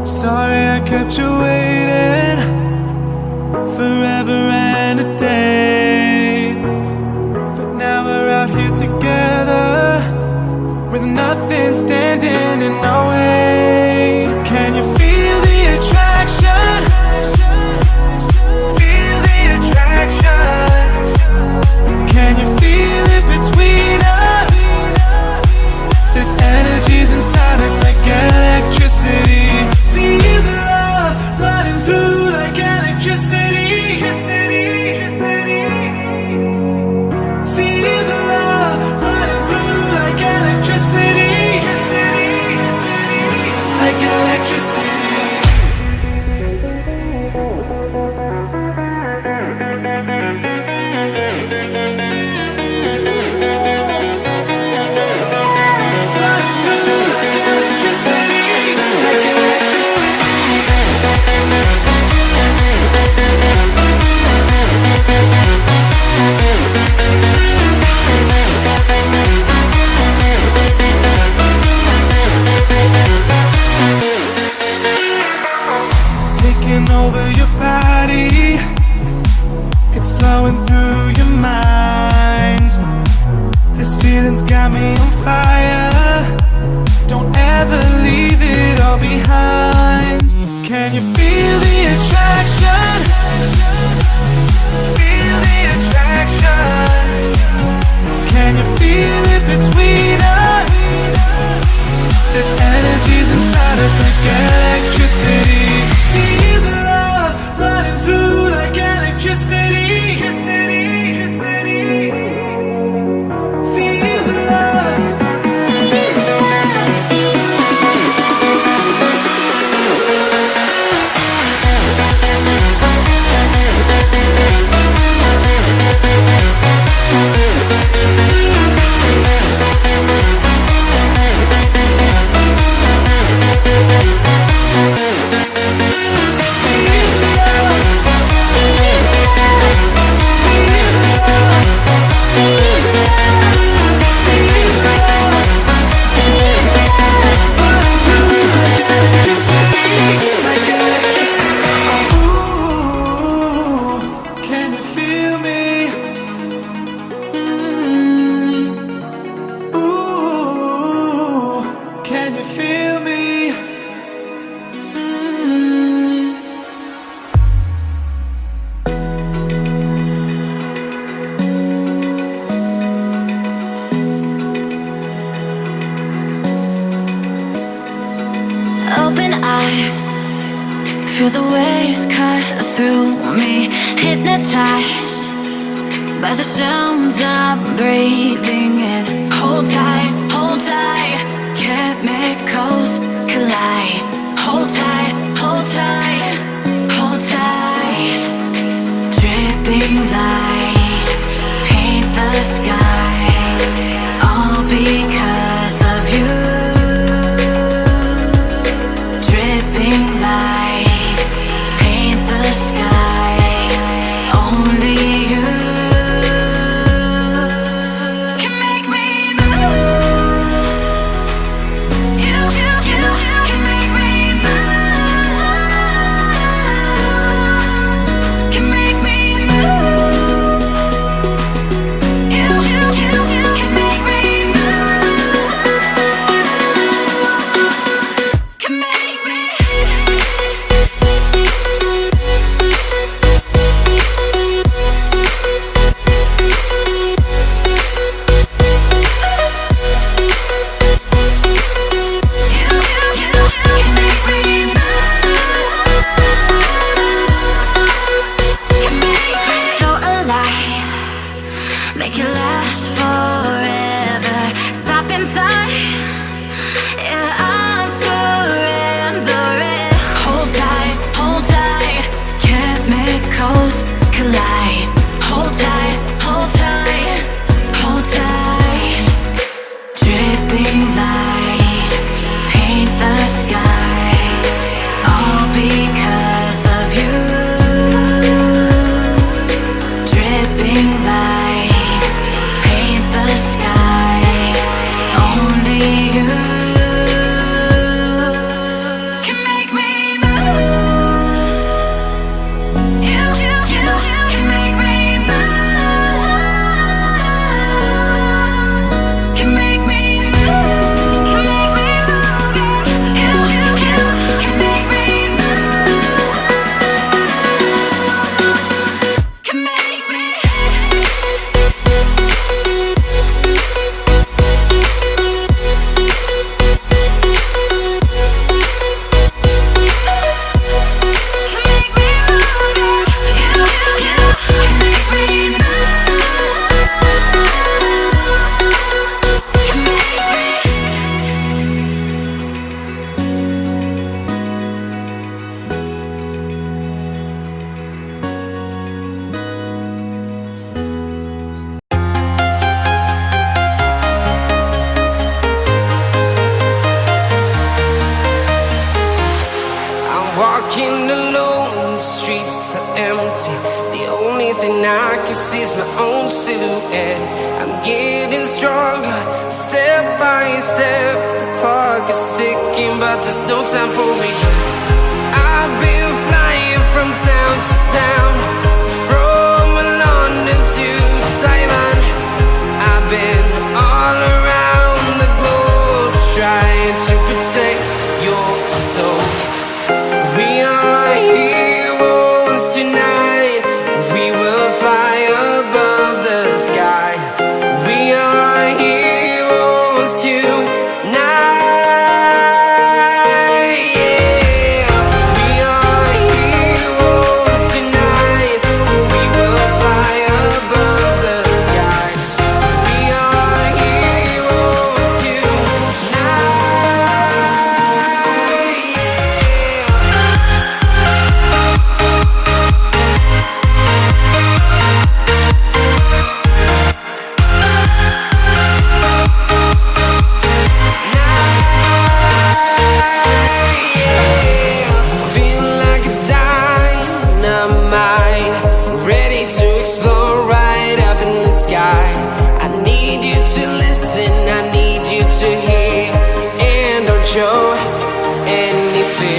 Sorry I kept you waiting forever and a day. But now we're out here together with nothing standing in our way. Can you feel the attraction? Feel the attraction. Can you feel it between us? This energy's inside us like electricity. Feel the love running through like electricity. Feel the love running through like electricity. Like electricity. Taking over your body, it's flowing through your mind. This feeling's got me on fire. Don't ever leave it all behind. Can you feel the attraction? Feel the attraction. Can you feel it between us? This energy's inside us like electricity. Feel the love running through like electricity. Feel the love. Open eye, feel the waves cut through me. Hypnotized by the sounds I'm breathing in. Hold tight, chemicals collide. Hold tight, hold tight, hold tight. Dripping lights paint the skies, all because of you. Dripping lights paint the skies, only you can make me move. You walking alone, the streets are empty. The only thing I can see is my own silhouette. I'm getting stronger, step by step. The clock is ticking, but there's no time for regrets. I've been flying from town to town, from London to Taiwan. I've been all around the globe, trying to protect your soul. We are heroes tonight. We will fly above the sky. We are heroes tonight. Yeah. We are heroes tonight. We will fly above the sky. We are heroes tonight. Feeling like a dynamite, ready to explode right up in the sky. I need you to listen, I need you to hear, and don't show any fear.